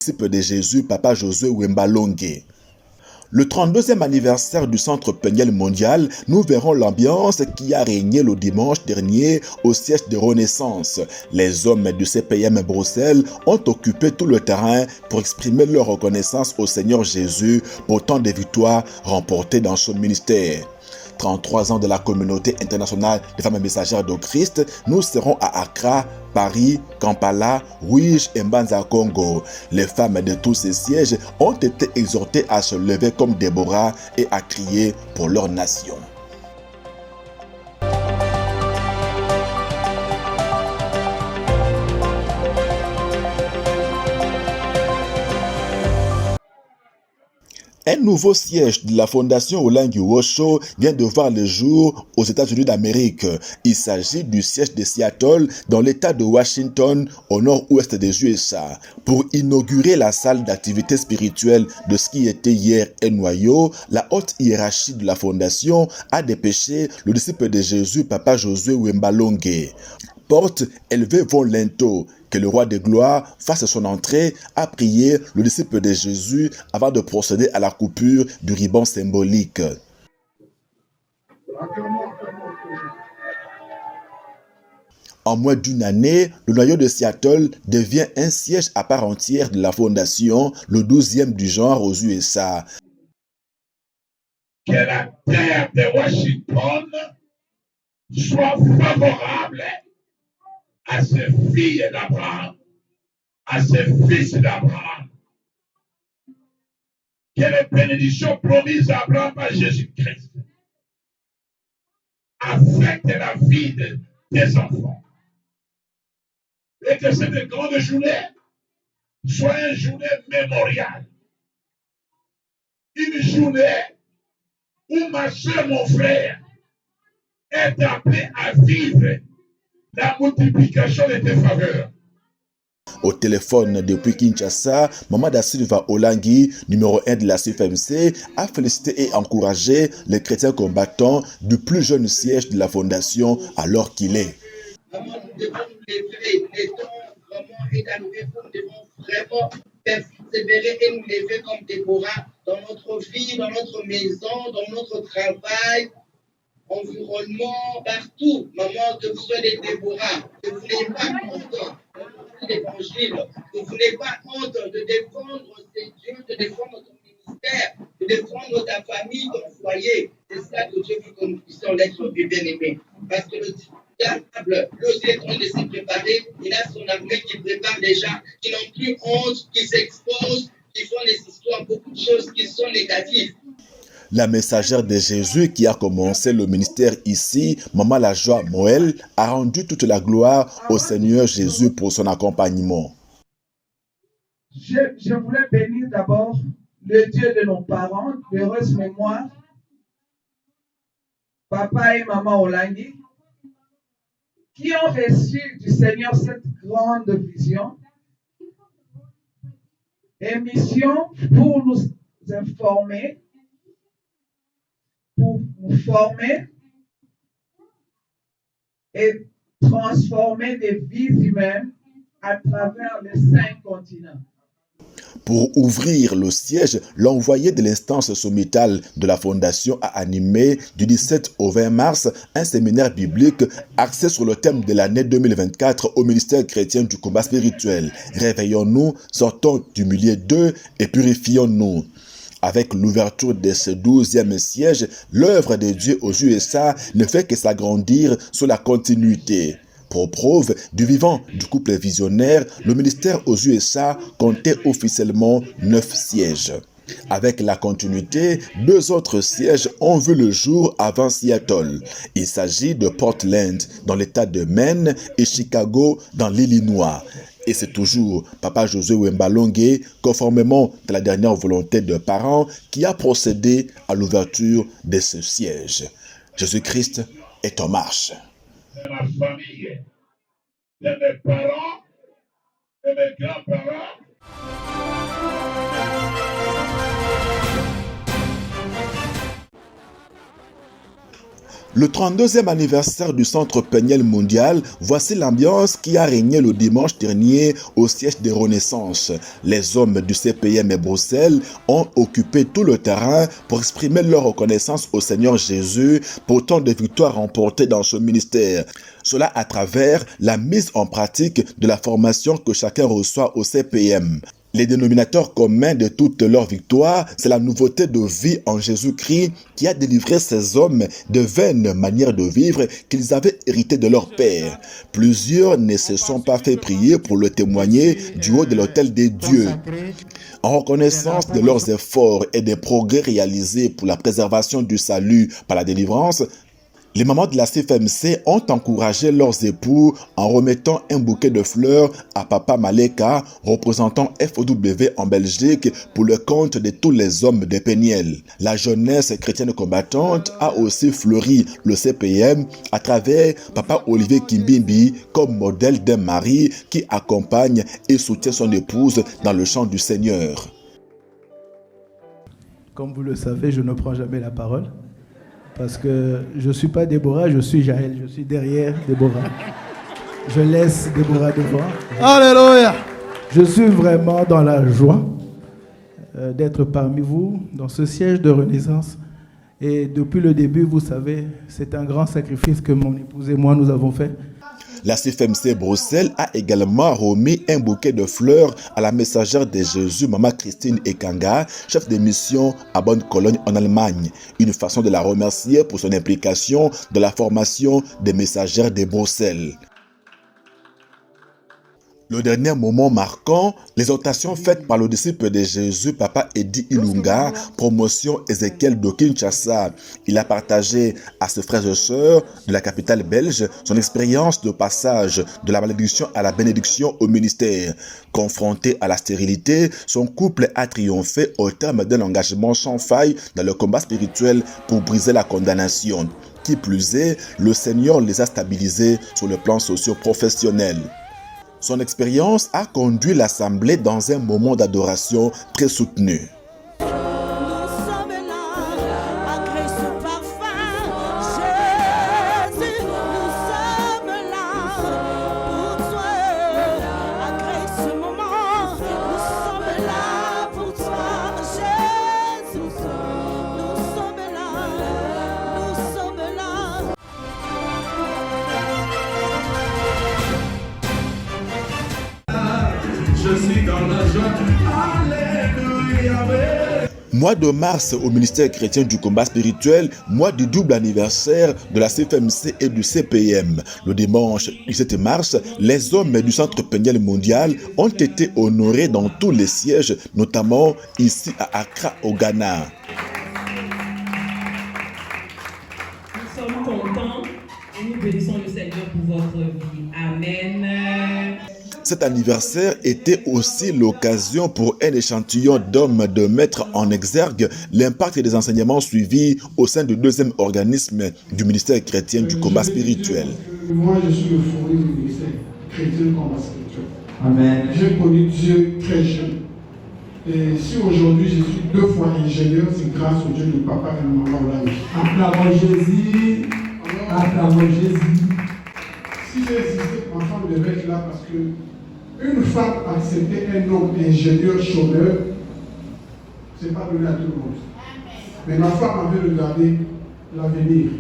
disciple de Jésus, Papa Josué Wembalonge. Le 32e anniversaire du Centre Peniel Mondial, nous verrons l'ambiance qui a régné le dimanche dernier au siège de Renaissance. Les hommes du CPM Bruxelles ont occupé tout le terrain pour exprimer leur reconnaissance au Seigneur Jésus pour tant de victoires remportées dans son ministère. 33 ans de la communauté internationale des femmes messagères de Christ, nous serons à Accra, Paris, Kampala, Ouige et Mbanza Congo. Les femmes de tous ces sièges ont été exhortées à se lever comme Déborah et à crier pour leur nation. Un nouveau siège de la fondation Olangi Osho vient de voir le jour aux États-Unis d'Amérique. Il s'agit du siège de Seattle dans l'État de Washington au nord-ouest des USA. Pour inaugurer la salle d'activité spirituelle de ce qui était hier un noyau, la haute hiérarchie de la fondation a dépêché le disciple de Jésus, Papa Josué Wembalonge. Porte élevée Von Lento, que le roi de gloire fasse son entrée, a prié le disciple de Jésus avant de procéder à la coupure du ruban symbolique. En moins d'une année, le noyau de Seattle devient un siège à part entière de la fondation, le 12e du genre aux USA. Que la terre de Washington soit favorable à ces filles d'Abraham, à ces fils d'Abraham. Que les bénédictions promises à Abraham par Jésus-Christ affectent la vie des enfants. Et que cette grande journée soit une journée mémoriale. Une journée où ma soeur, mon frère, est appelé à vivre la multiplication de tes faveurs. Au téléphone depuis Kinshasa, Maman Da Silva Olangi, numéro 1 de la CFMC, a félicité et encouragé les chrétiens combattants du plus jeune siège de la fondation alors qu'il est. Maman, nous devons nous lever, les temps vraiment est arrivé, nous devons vraiment persévérer et nous lever comme Déborah dans notre vie, dans notre maison, dans notre travail, environnement, partout. Maman, que vous soyez des Déborah, que vous n'ayez pas honte de l'évangile, que vous n'ayez pas honte de défendre ces dieux, de défendre ton ministère, de défendre ta famille, ton foyer. C'est ça que Dieu veut que nous puissions l'être bien-aimés. Parce que le diable, l'osier est en train de se préparer, il a son armée qui prépare déjà, qui n'ont plus honte, qui s'exposent, qui font des histoires, beaucoup de choses qui sont négatives. La messagère de Jésus qui a commencé le ministère ici, Maman La Joie Moël, a rendu toute la gloire au Seigneur Jésus pour son accompagnement. Je voulais bénir d'abord le Dieu de nos parents, d'heureuse mémoire, Papa et Maman Olangi, qui ont reçu du Seigneur cette grande vision et mission pour nous informer, pour nous former et transformer des vies humaines à travers les 5 continents. Pour ouvrir le siège, l'envoyé de l'instance sommitale de la Fondation a animé du 17 au 20 mars un séminaire biblique axé sur le thème de l'année 2024 au ministère chrétien du combat spirituel. Réveillons-nous, sortons du milieu d'eux et purifions-nous. Avec l'ouverture de ce 12e siège, l'œuvre de Dieu aux USA ne fait que s'agrandir sur la continuité. Pour preuve du vivant du couple visionnaire, le ministère aux USA comptait officiellement 9 sièges. Avec la continuité, 2 autres sièges ont vu le jour avant Seattle. Il s'agit de Portland dans l'État de Maine et Chicago dans l'Illinois. Et c'est toujours Papa Josué Wembalonge, conformément à la dernière volonté de parents, qui a procédé à l'ouverture de ce siège. Jésus-Christ est en marche. De ma famille, de mes parents, de mes grands-parents. Le 32e anniversaire du Centre Peniel mondial, voici l'ambiance qui a régné le dimanche dernier au siège des Renaissances. Les hommes du CPM et Bruxelles ont occupé tout le terrain pour exprimer leur reconnaissance au Seigneur Jésus pour tant de victoires remportées dans ce ministère. Cela à travers la mise en pratique de la formation que chacun reçoit au CPM. Les dénominateurs communs de toutes leurs victoires, c'est la nouveauté de vie en Jésus-Christ qui a délivré ces hommes de vaines manières de vivre qu'ils avaient héritées de leur père. Plusieurs ne se sont pas fait prier pour le témoigner du haut de l'autel des dieux. En reconnaissance de leurs efforts et des progrès réalisés pour la préservation du salut par la délivrance, les mamans de la CFMC ont encouragé leurs époux en remettant un bouquet de fleurs à Papa Maleka, représentant FOW en Belgique, pour le compte de tous les hommes de Peniel. La jeunesse chrétienne combattante a aussi fleuri le CPM à travers Papa Olivier Kimbimbi comme modèle d'un mari qui accompagne et soutient son épouse dans le chant du Seigneur. Comme vous le savez, je ne prends jamais la parole. Parce que je ne suis pas Déborah, je suis Jaël, je suis derrière Déborah. Je laisse Déborah devant. Alléluia! Je suis vraiment dans la joie d'être parmi vous dans ce siège de Renaissance. Et depuis le début, vous savez, c'est un grand sacrifice que mon épouse et moi, nous avons fait. La CFMC Bruxelles a également remis un bouquet de fleurs à la messagère de Jésus, Maman Christine Ekanga, chef de mission à Bonne-Cologne en Allemagne. Une façon de la remercier pour son implication dans la formation des messagères de Bruxelles. Le dernier moment marquant, l'exhortation faite par le disciple de Jésus, Papa Eddie Ilunga, promotion Ézéchiel de Kinshasa. Il a partagé à ses frères et sœurs de la capitale belge son expérience de passage de la malédiction à la bénédiction au ministère. Confronté à la stérilité, son couple a triomphé au terme d'un engagement sans faille dans le combat spirituel pour briser la condamnation. Qui plus est, le Seigneur les a stabilisés sur le plan socio-professionnel. Son expérience a conduit l'Assemblée dans un moment d'adoration très soutenu. Je suis dans la joie. Alléluia. Mois de mars au ministère chrétien du combat spirituel, mois du double anniversaire de la CFMC et du CPM. Le dimanche 17 mars, les hommes du Centre Peniel mondial ont été honorés dans tous les sièges, notamment ici à Accra au Ghana. Nous sommes contents et nous bénissons le Seigneur pour votre vie. Amen. Cet anniversaire était aussi l'occasion pour un échantillon d'hommes de mettre en exergue l'impact des enseignements suivis au sein du deuxième organisme du ministère chrétien du combat spirituel. Moi, je suis le fourni du ministère chrétien du combat spirituel. Amen. J'ai connu Dieu très jeune. Et si aujourd'hui je suis 2 fois ingénieur, c'est grâce au Dieu de papa et de maman Olaï. Acclamons Jésus. Acclamons Jésus. Si j'ai existé, ma femme devait être là parce que une femme accepter un homme ingénieur chômeur, c'est pas donné à tout le monde. Mais ma femme avait regardé l'avenir.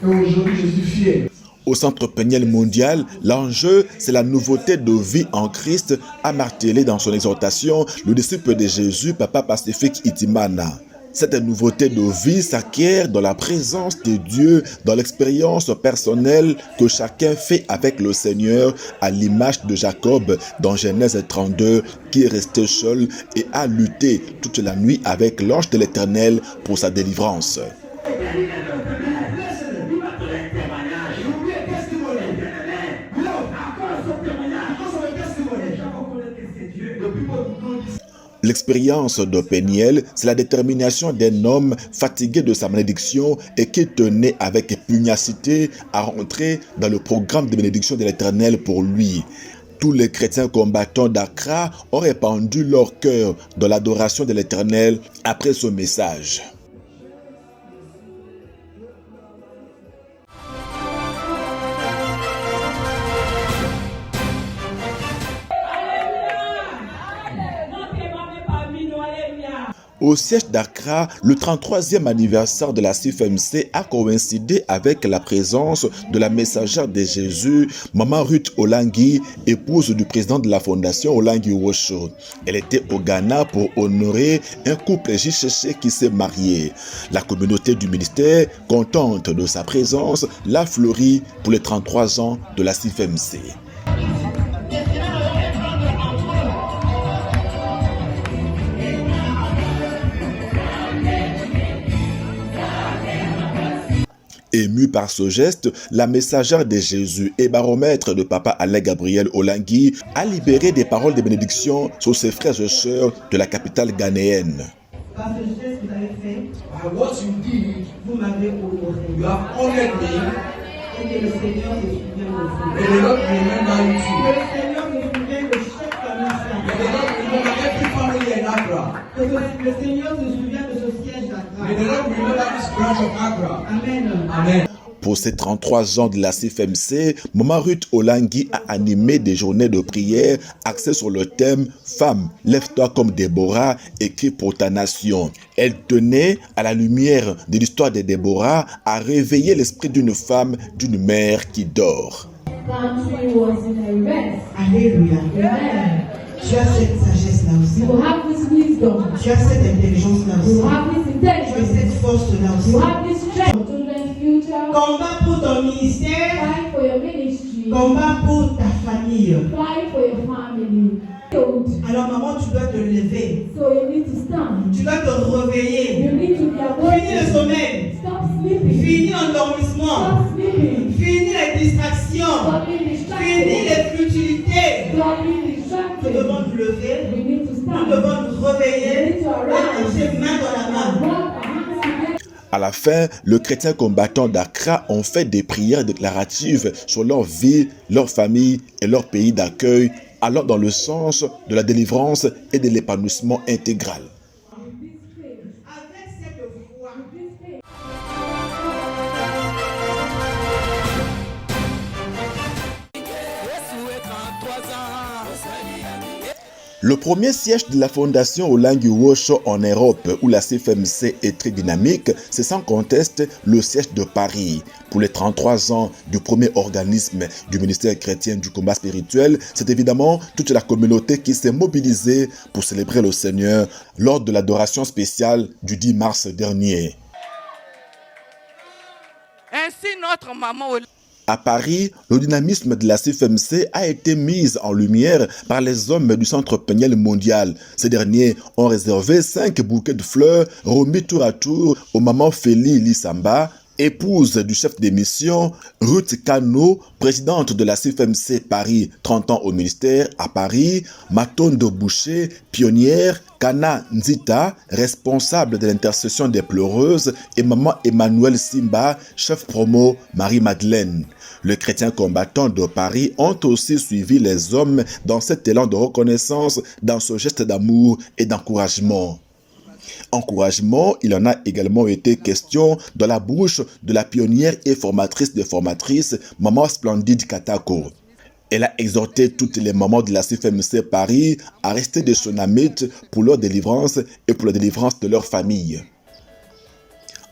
Et aujourd'hui, je suis fier. Au Centre Peniel mondial, l'enjeu, c'est la nouveauté de vie en Christ, a martelé dans son exhortation le disciple de Jésus, Papa Pacifique Itimana. Cette nouveauté de vie s'acquiert dans la présence de Dieu, dans l'expérience personnelle que chacun fait avec le Seigneur, à l'image de Jacob dans Genèse 32, qui est resté seul et a lutté toute la nuit avec l'ange de l'Éternel pour sa délivrance. L'expérience de Peniel, c'est la détermination d'un homme fatigué de sa malédiction et qui tenait avec pugnacité à rentrer dans le programme de bénédiction de l'Éternel pour lui. Tous les chrétiens combattants d'Accra ont répandu leur cœur dans l'adoration de l'Éternel après ce message. Au siège d'Accra, le 33e anniversaire de la CFMC a coïncidé avec la présence de la messagère de Jésus, Maman Ruth Olangi, épouse du président de la fondation Olangi Wosho. Elle était au Ghana pour honorer un couple JCC qui s'est marié. La communauté du ministère, contente de sa présence, l'a fleuri pour les 33 ans de la CFMC. Émue par ce geste, la messagère de Jésus et baromètre de Papa Alain Gabriel Olangi a libéré des paroles de bénédiction sur ses frères et sœurs de la capitale ghanéenne. Par ce geste que vous avez fait, By what you did, vous m'avez honoré. you have honored me. Et que le Seigneur se souvient de vous. May the Lord remember you Que too. le Seigneur se souvient de chaque famille May the Lord remember every family in Accra. Que le Seigneur se souvient de ce siège d'Accra. May the Lord remember this branch of Accra. Amen. Amen. Pour ces 33 ans de la CFMC, Maman Ruth Olangi a animé des journées de prière axées sur le thème « Femme, lève-toi comme Déborah, écrit pour ta nation ». Elle tenait, à la lumière de l'histoire de Déborah, à réveiller l'esprit d'une femme, d'une mère qui dort. Alléluia. Tu as cette sagesse-là aussi. Tu as cette intelligence-là aussi. Tu as cette force-là aussi. Combat pour ton ministère. Combat pour ta famille. Alors maman, tu dois te lever. Tu dois te réveiller. Finis le sommeil. Finis l'endormissement. Finis les distractions. Finis les futilités. Nous devons nous lever. Nous devons nous réveiller. Et marcher main dans la main. À la fin, les chrétiens combattants d'Accra ont fait des prières déclaratives sur leur vie, leur famille et leur pays d'accueil, allant dans le sens de la délivrance et de l'épanouissement intégral. Le premier siège de la fondation Olangi Wosho en Europe, où la CFMC est très dynamique, c'est sans conteste le siège de Paris. Pour les 33 ans du premier organisme du ministère chrétien du combat spirituel, c'est évidemment toute la communauté qui s'est mobilisée pour célébrer le Seigneur lors de l'adoration spéciale du 10 mars dernier. Ainsi, notre maman À Paris, le dynamisme de la CFMC a été mis en lumière par les hommes du Centre Peniel Mondial. Ces derniers ont réservé 5 bouquets de fleurs remis tour à tour aux mamans Félie Lissamba, épouse du chef de mission, Ruth Kano, présidente de la CFMC Paris, 30 ans au ministère à Paris, Matondo Boucher, pionnière, Kana Nzita, responsable de l'intercession des pleureuses, et maman Emmanuel Simba, chef promo Marie-Madeleine. Les chrétiens combattants de Paris ont aussi suivi les hommes dans cet élan de reconnaissance, dans ce geste d'amour et d'encouragement. Encouragement, il en a également été question dans la bouche de la pionnière et formatrice de formatrices, Maman Splendide Katako. Elle a exhorté toutes les mamans de la CFMC Paris à rester des Shonamites pour leur délivrance et pour la délivrance de leur famille.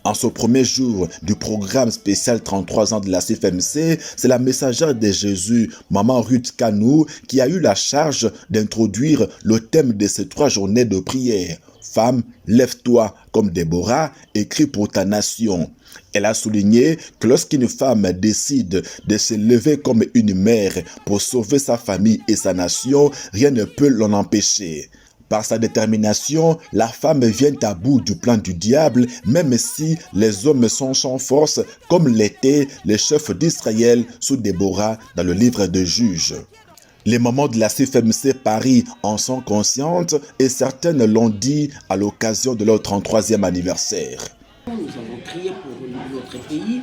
En ce premier jour du programme spécial 33 ans de la CFMC, c'est la messagère de Jésus, Maman Ruth Kano, qui a eu la charge d'introduire le thème de ces 3 journées de prière. Femme, lève-toi comme Déborah, écrit pour ta nation. Elle a souligné que lorsqu'une femme décide de se lever comme une mère pour sauver sa famille et sa nation, rien ne peut l'en empêcher. Par sa détermination, la femme vient à bout du plan du diable, même si les hommes sont sans force, comme l'étaient les chefs d'Israël sous Déborah dans le livre de Juges. Les mamans de la CFMC Paris en sont conscientes et certaines l'ont dit à l'occasion de leur 33e anniversaire. Nous avons prié pour notre pays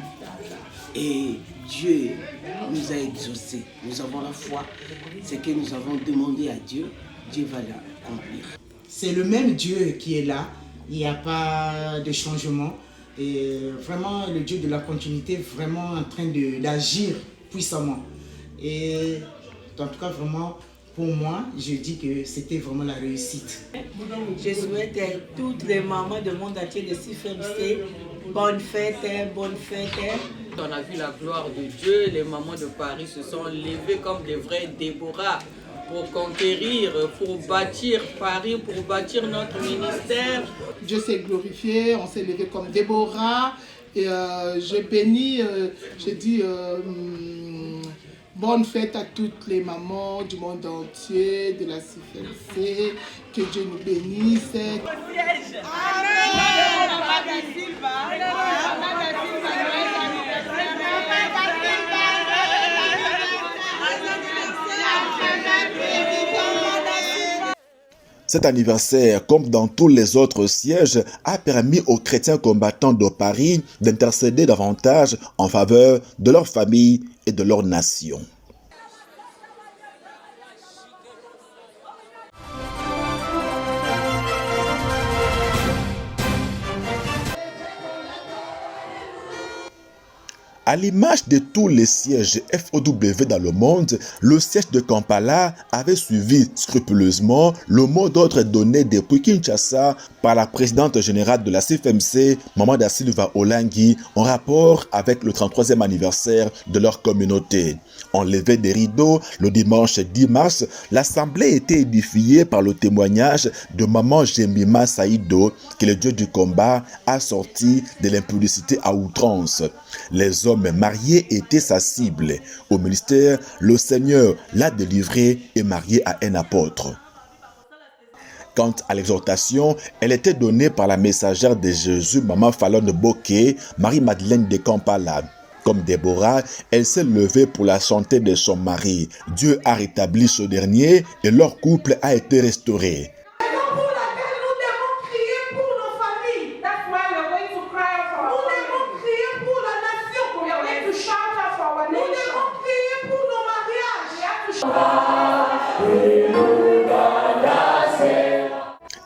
et Dieu nous a exaucés. Nous avons la foi. Ce que nous avons demandé à Dieu, Dieu va l'accomplir. C'est le même Dieu qui est là. Il n'y a pas de changement. Et vraiment, le Dieu de la continuité est vraiment en train d'agir puissamment. Et en tout cas, vraiment, pour moi, je dis que c'était vraiment la réussite. Je souhaite à toutes les mamans du monde entier de CFMC bonne fête, bonne fête. On a vu la gloire de Dieu, les mamans de Paris se sont levées comme des vrais Déborah pour conquérir, pour bâtir Paris, pour bâtir notre ministère. Dieu s'est glorifié, on s'est levé comme Déborah et je bénis, je dis bonne fête à toutes les mamans du monde entier, de la CFMC, que Dieu nous bénisse. Cet anniversaire, comme dans tous les autres sièges, a permis aux chrétiens combattants de Paris d'intercéder davantage en faveur de leur famille et de leur nation. À l'image de tous les sièges FOW dans le monde, le siège de Kampala avait suivi scrupuleusement le mot d'ordre donné depuis Kinshasa par la présidente générale de la CFMC, Maman Da Silva Olangi, en rapport avec le 33e anniversaire de leur communauté. En levée des rideaux, le dimanche 10 mars, l'assemblée était édifiée par le témoignage de Maman Jemima Saïdo, que le Dieu du combat a sorti de l'impudicité à outrance. Les hommes mariés étaient sa cible. Au ministère, le Seigneur l'a délivré et marié à un apôtre. Quant à l'exhortation, elle était donnée par la messagère de Jésus, Maman Fallon Bokeh, Marie-Madeleine de Kampala. Comme Déborah, elle s'est levée pour la santé de son mari. Dieu a rétabli ce dernier et leur couple a été restauré.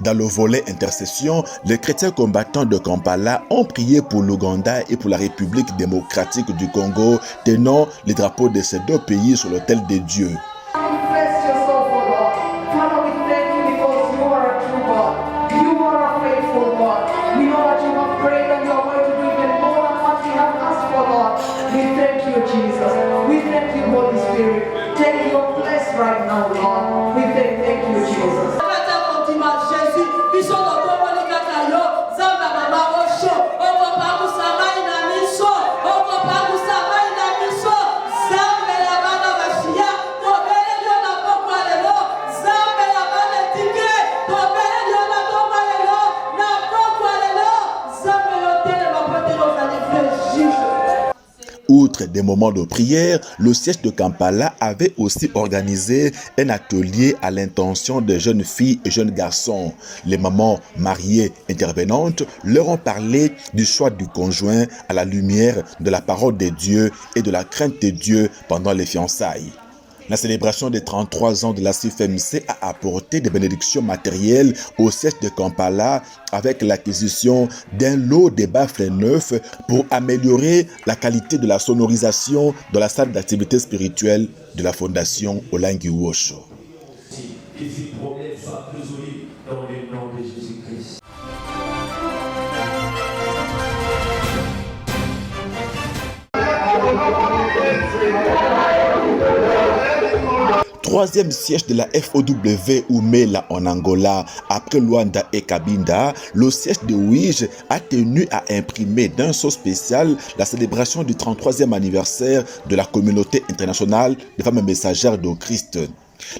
Dans le volet intercession, les chrétiens combattants de Kampala ont prié pour l'Ouganda et pour la République démocratique du Congo, tenant les drapeaux de ces deux pays sur l'autel de Dieu. Outre des moments de prière, le siège de Kampala avait aussi organisé un atelier à l'intention des jeunes filles et jeunes garçons. Les mamans mariées intervenantes leur ont parlé du choix du conjoint à la lumière de la parole de Dieu et de la crainte de Dieu pendant les fiançailles. La célébration des 33 ans de la CFMC a apporté des bénédictions matérielles au siège de Kampala avec l'acquisition d'un lot de baffles neufs pour améliorer la qualité de la sonorisation dans la salle d'activité spirituelle de la Fondation Olangi Wosho. Troisième siège de la FOW Umela en Angola, après Luanda et Cabinda, le siège de Ouige a tenu à imprimer d'un sceau spécial la célébration du 33e anniversaire de la communauté internationale des femmes messagères de Christ.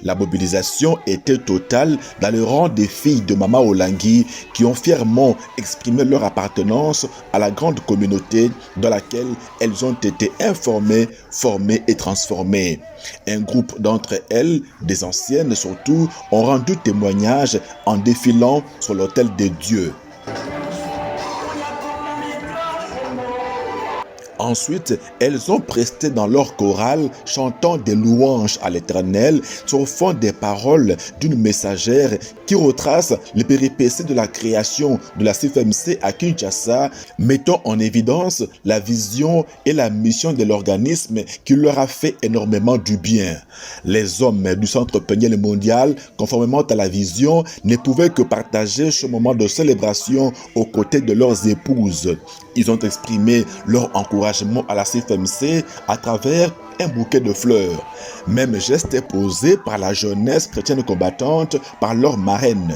La mobilisation était totale dans le rang des filles de Mama Olangi qui ont fièrement exprimé leur appartenance à la grande communauté dans laquelle elles ont été informées, formées et transformées. Un groupe d'entre elles, des anciennes surtout, ont rendu témoignage en défilant sur l'autel de Dieu. Ensuite, elles ont presté dans leur chorale, chantant des louanges à l'Éternel sur fond des paroles d'une messagère qui retrace les péripéties de la création de la CFMC à Kinshasa, mettant en évidence la vision et la mission de l'organisme qui leur a fait énormément du bien. Les hommes du Centre Peniel mondial, conformément à la vision, ne pouvaient que partager ce moment de célébration aux côtés de leurs épouses. Ils ont exprimé leur encouragement à la CFMC à travers un bouquet de fleurs. Même geste est posé par la jeunesse chrétienne combattante par leur marraine.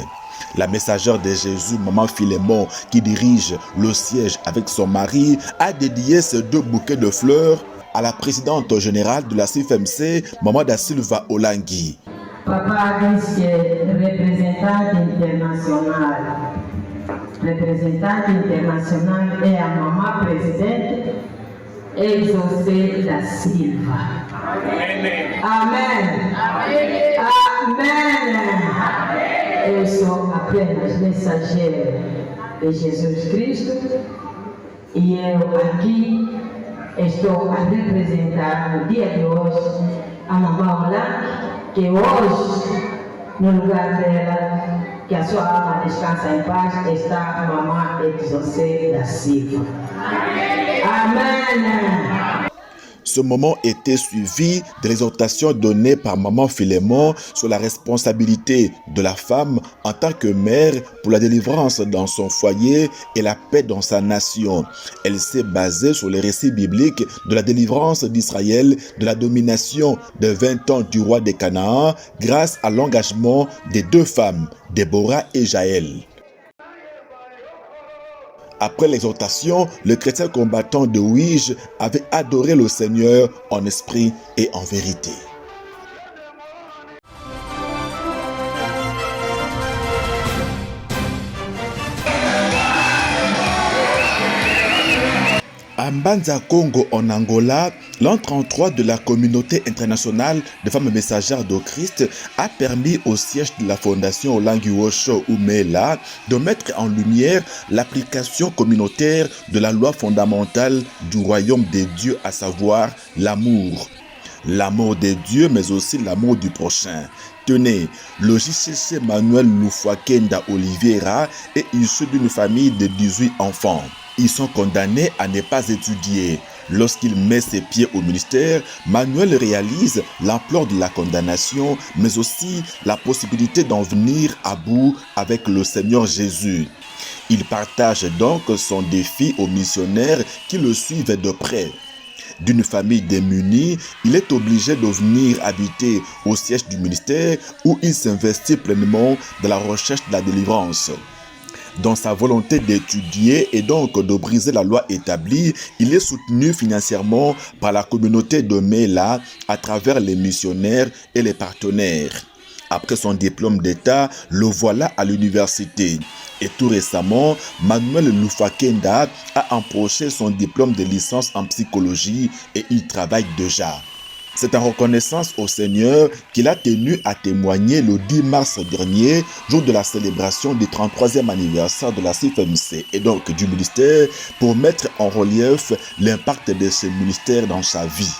La messagère de Jésus, Maman Philémon, qui dirige le siège avec son mari, a dédié ces 2 bouquets de fleurs à la présidente générale de la CFMC, Maman Da Silva Olangi. Papa dit représentante internationale et à maman présidente Exaucé Da Silva. Amen. Amen. Amen. Eu sou apenas mensageira de Jesus Cristo e eu aqui estou a representar no dia de hoje a mamãe Olangi, que hoje, no lugar dela, que a sua alma descansa em paz, está a mamãe Exaucé Da Silva. Amen. Ce moment était suivi de l'exhortation donnée par Maman Philémon sur la responsabilité de la femme en tant que mère pour la délivrance dans son foyer et la paix dans sa nation. Elle s'est basée sur les récits bibliques de la délivrance d'Israël de la domination de 20 ans du roi des Canaan grâce à l'engagement des 2 femmes, Déborah et Jaël. Après l'exhortation, le chrétien combattant de Ouige avait adoré le Seigneur en esprit et en vérité. À Mbanza Congo en Angola, l'an 33 de la communauté internationale de femmes messagères de Christ a permis au siège de la fondation Olangi Osho Umela de mettre en lumière l'application communautaire de la loi fondamentale du royaume des dieux, à savoir l'amour. L'amour des dieux, mais aussi l'amour du prochain. Tenez, le JCC Manuel Lufwakenda Oliveira est issu d'une famille de 18 enfants. Ils sont condamnés à ne pas étudier. Lorsqu'il met ses pieds au ministère, Manuel réalise l'ampleur de la condamnation, mais aussi la possibilité d'en venir à bout avec le Seigneur Jésus. Il partage donc son défi aux missionnaires qui le suivent de près. D'une famille démunie, il est obligé de venir habiter au siège du ministère où il s'investit pleinement dans la recherche de la délivrance. Dans sa volonté d'étudier et donc de briser la loi établie, il est soutenu financièrement par la communauté de Mela à travers les missionnaires et les partenaires. Après son diplôme d'État, le voilà à l'université. Et tout récemment, Manuel Lufwakenda a empoché son diplôme de licence en psychologie et il travaille déjà. C'est en reconnaissance au Seigneur qu'il a tenu à témoigner le 10 mars dernier, jour de la célébration du 33e anniversaire de la CFMC et donc du ministère, pour mettre en relief l'impact de ce ministère dans sa vie.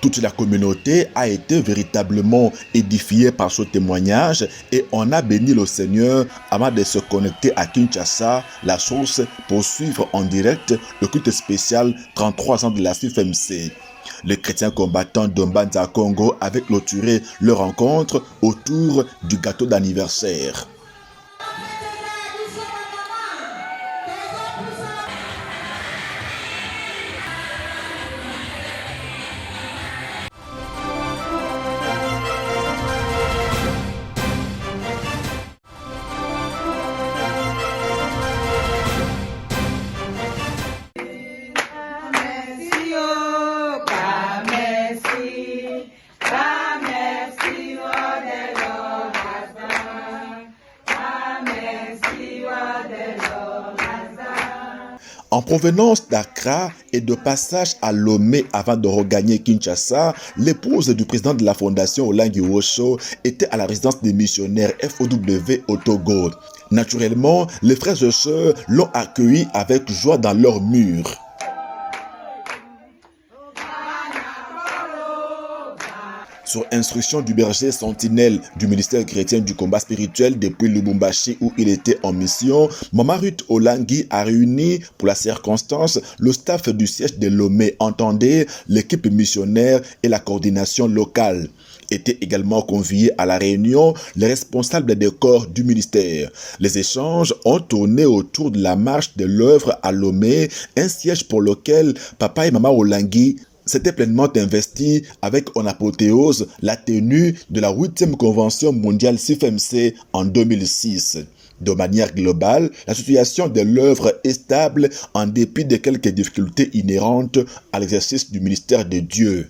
Toute la communauté a été véritablement édifiée par ce témoignage et on a béni le Seigneur avant de se connecter à Kinshasa, la source, pour suivre en direct le culte spécial 33 ans de la CFMC. Les chrétiens combattants de Mbanza Congo avaient clôturé leur rencontre autour du gâteau d'anniversaire. En provenance d'Accra et de passage à Lomé avant de regagner Kinshasa, l'épouse du président de la fondation Olangi Osho était à la résidence des missionnaires FOW au Togo. Naturellement, les frères et sœurs l'ont accueilli avec joie dans leurs murs. Sur instruction du berger sentinelle du ministère chrétien du combat spirituel depuis Lubumbashi où il était en mission, Maman Ruth Olangi a réuni pour la circonstance le staff du siège de Lomé, entendez l'équipe missionnaire et la coordination locale. Étaient également conviés à la réunion les responsables des corps du ministère. Les échanges ont tourné autour de la marche de l'œuvre à Lomé, un siège pour lequel Papa et Maman Olangi s'était pleinement investi avec en apothéose la tenue de la 8e convention mondiale CIFMC en 2006. De manière globale, la situation de l'œuvre est stable en dépit de quelques difficultés inhérentes à l'exercice du ministère de Dieu.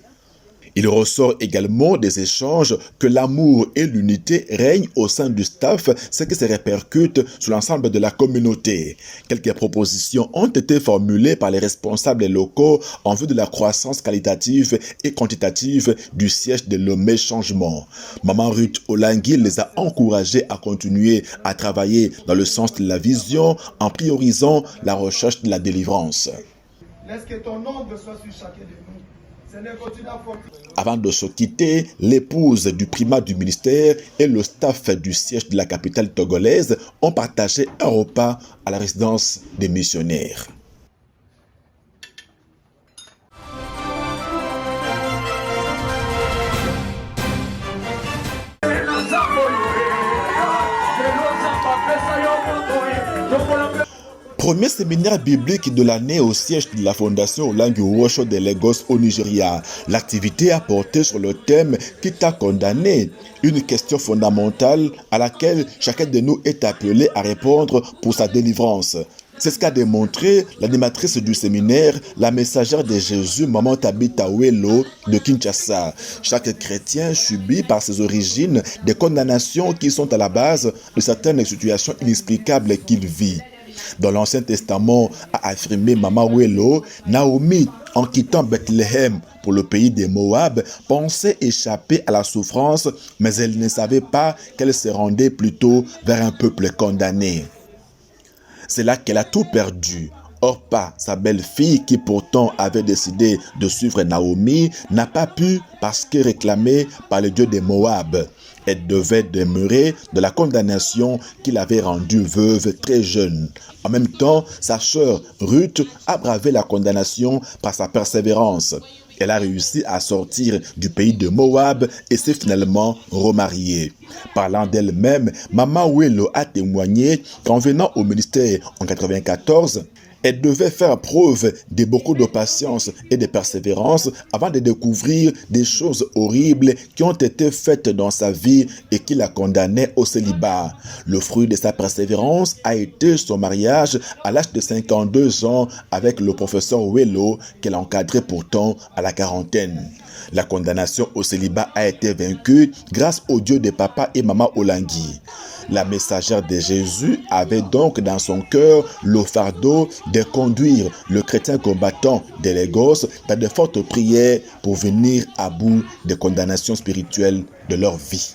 Il ressort également des échanges que l'amour et l'unité règnent au sein du staff, ce qui se répercute sur l'ensemble de la communauté. Quelques propositions ont été formulées par les responsables locaux en vue de la croissance qualitative et quantitative du siège de Lomé Changement. Maman Ruth Olangi les a encouragés à continuer à travailler dans le sens de la vision en priorisant la recherche de la délivrance. Laisse que ton ombre soit sur chacun de nous. Avant de se quitter, l'épouse du primat du ministère et le staff du siège de la capitale togolaise ont partagé un repas à la résidence des missionnaires. Premier séminaire biblique de l'année au siège de la Fondation Olangi Uwosho de Lagos au Nigeria. L'activité a porté sur le thème « Qui t'a condamné ?», une question fondamentale à laquelle chacun de nous est appelé à répondre pour sa délivrance. C'est ce qu'a démontré l'animatrice du séminaire, la messagère de Jésus, Maman Tabitha Welo de Kinshasa. Chaque chrétien subit par ses origines des condamnations qui sont à la base de certaines situations inexplicables qu'il vit. Dans l'Ancien Testament, a affirmé Maman Welo, Naomi, en quittant Bethléem pour le pays des Moab, pensait échapper à la souffrance, mais elle ne savait pas qu'elle se rendait plutôt vers un peuple condamné. C'est là qu'elle a tout perdu. Orpa, sa belle-fille, qui pourtant avait décidé de suivre Naomi, n'a pas pu parce que réclamée par le dieu des Moab. Elle devait demeurer de la condamnation qui l'avait rendue veuve très jeune. En même temps, sa sœur Ruth a bravé la condamnation par sa persévérance. Elle a réussi à sortir du pays de Moab et s'est finalement remariée. Parlant d'elle-même, Maman Welo a témoigné qu'en venant au ministère en 1994, elle devait faire preuve de beaucoup de patience et de persévérance avant de découvrir des choses horribles qui ont été faites dans sa vie et qui la condamnaient au célibat. Le fruit de sa persévérance a été son mariage à l'âge de 52 ans avec le professeur Welo qu'elle encadrait pourtant à la quarantaine. La condamnation au célibat a été vaincue grâce au Dieu de Papa et Maman Olangi. La messagère de Jésus avait donc dans son cœur le fardeau de conduire le chrétien combattant de Lagos dans de fortes prières pour venir à bout des condamnations spirituelles de leur vie.